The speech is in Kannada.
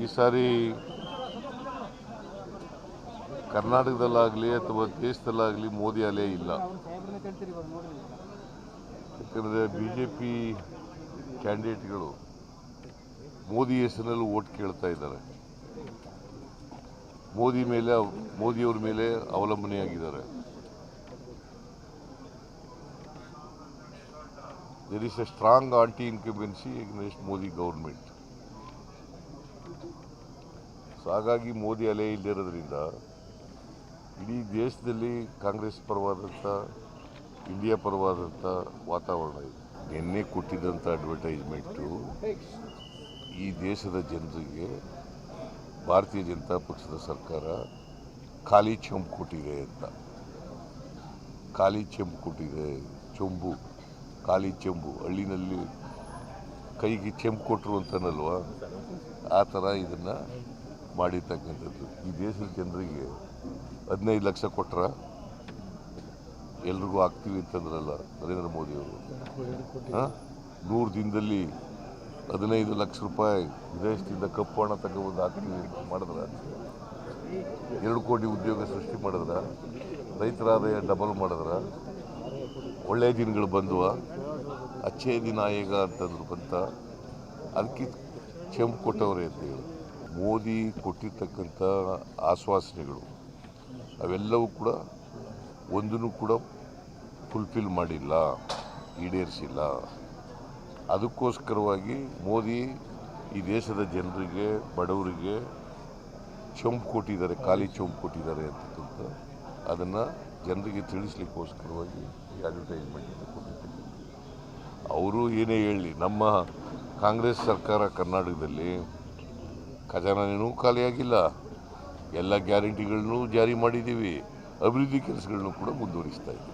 ಈ ಸಾರಿ ಕರ್ನಾಟಕದಲ್ಲಾಗಲಿ ಅಥವಾ ದೇಶದಲ್ಲಾಗಲಿ ಮೋದಿ ಅಲೆ ಇಲ್ಲ. ಯಾಕಂದರೆ BJP ಕ್ಯಾಂಡಿಡೇಟ್ಗಳು ಮೋದಿ ಹೆಸರಿನಲ್ಲಿ ಓಟ್ ಕೇಳ್ತಾ ಇದ್ದಾರೆ. ಮೋದಿಯವ್ರ ಮೇಲೆ ಅವಲಂಬನೆಯಾಗಿದ್ದಾರೆ. There is a strong anti-incumbency against Modi government. So ಹಾಗಾಗಿ ಮೋದಿ ಅಲೆ ಇಲ್ಲಿರೋದ್ರಿಂದ ಇಡೀ ದೇಶದಲ್ಲಿ ಕಾಂಗ್ರೆಸ್ ಪರವಾದಂಥ, ಇಂಡಿಯಾ ಪರವಾದಂಥ ವಾತಾವರಣ ಇದೆ. ನಿನ್ನೆ ಕೊಟ್ಟಿದ್ದಂಥ ಅಡ್ವರ್ಟೈಸ್ಮೆಂಟು ಈ ದೇಶದ ಜನರಿಗೆ ಭಾರತೀಯ ಜನತಾ ಪಕ್ಷದ ಸರ್ಕಾರ ಖಾಲಿ ಚೆಂಬು ಕೊಟ್ಟಿದೆ ಅಂತ. ಖಾಲಿ ಚೆಂಬು ಕೊಟ್ಟಿದೆ, ಚೊಂಬು, ಖಾಲಿ ಚೆಂಬು. ಹಳ್ಳಿನಲ್ಲಿ ಕೈಗೆ ಚೆಂಬು ಕೊಟ್ಟರು ಅಂತನಲ್ವ, ಆ ಥರ ಇದನ್ನು ಮಾಡಿರ್ತಕ್ಕಂಥದ್ದು. ಈ ದೇಶದ ಜನರಿಗೆ 15 ಲಕ್ಷ ಕೊಟ್ರ ಎಲ್ರಿಗೂ ಆಗ್ತೀವಿ ಅಂತಂದ್ರಲ್ಲ ನರೇಂದ್ರ ಮೋದಿಯವರು. 100 ದಿನದಲ್ಲಿ 15 ಲಕ್ಷ ರೂಪಾಯಿ ವಿದೇಶದಿಂದ ಕಪ್ಪು ಹಣ ತಗೊಬಂದು ಹಾಕ್ತೀವಿ ಮಾಡಿದ್ರ, 2 ಕೋಟಿ ಉದ್ಯೋಗ ಸೃಷ್ಟಿ ಮಾಡಿದ್ರ, ರೈತರ ಆದಾಯ ಡಬಲ್ ಮಾಡಿದ್ರ, ಒಳ್ಳೆಯ ದಿನಗಳು ಬಂದುವ, ಅಚ್ಚೇ ದಿನ ಆಯೇಗ ಅಂತಂದ್ರು ಬಂತ. ಅದಕ್ಕೆ ಚೆಂಬು ಕೊಟ್ಟವ್ರೆ ಅಂತ ಹೇಳಿ ಮೋದಿ ಕೊಟ್ಟಿರ್ತಕ್ಕಂಥ ಆಶ್ವಾಸನೆಗಳು ಅವೆಲ್ಲವೂ ಕೂಡ ಒಂದೂ ಕೂಡ ಫುಲ್ಫಿಲ್ ಮಾಡಿಲ್ಲ, ಈಡೇರಿಸಿಲ್ಲ. ಅದಕ್ಕೋಸ್ಕರವಾಗಿ ಮೋದಿ ಈ ದೇಶದ ಜನರಿಗೆ, ಬಡವರಿಗೆ ಚೆಂಬು ಕೊಟ್ಟಿದ್ದಾರೆ, ಖಾಲಿ ಚೆಂಬು ಕೊಟ್ಟಿದ್ದಾರೆ ಅಂತಕ್ಕಂಥ ಅದನ್ನು ಜನರಿಗೆ ತಿಳಿಸ್ಲಿಕ್ಕೋಸ್ಕರವಾಗಿ ಈ ಅಡ್ವರ್ಟೈಸ್ಮೆಂಟ್ ಕೊಟ್ಟಿದ್ದಾರೆ. ಅವರು ಏನೇ ಹೇಳಲಿ, ನಮ್ಮ ಕಾಂಗ್ರೆಸ್ ಸರ್ಕಾರ ಕರ್ನಾಟಕದಲ್ಲಿ ಖಜಾನೆನೂ ಖಾಲಿಯಾಗಿಲ್ಲ, ಎಲ್ಲ ಗ್ಯಾರಂಟಿಗಳನ್ನೂ ಜಾರಿ ಮಾಡಿದ್ದೀವಿ, ಅಭಿವೃದ್ಧಿ ಕೆಲಸಗಳನ್ನು ಕೂಡ ಮುಂದುವರಿಸ್ತಾ ಇದ್ದೀವಿ.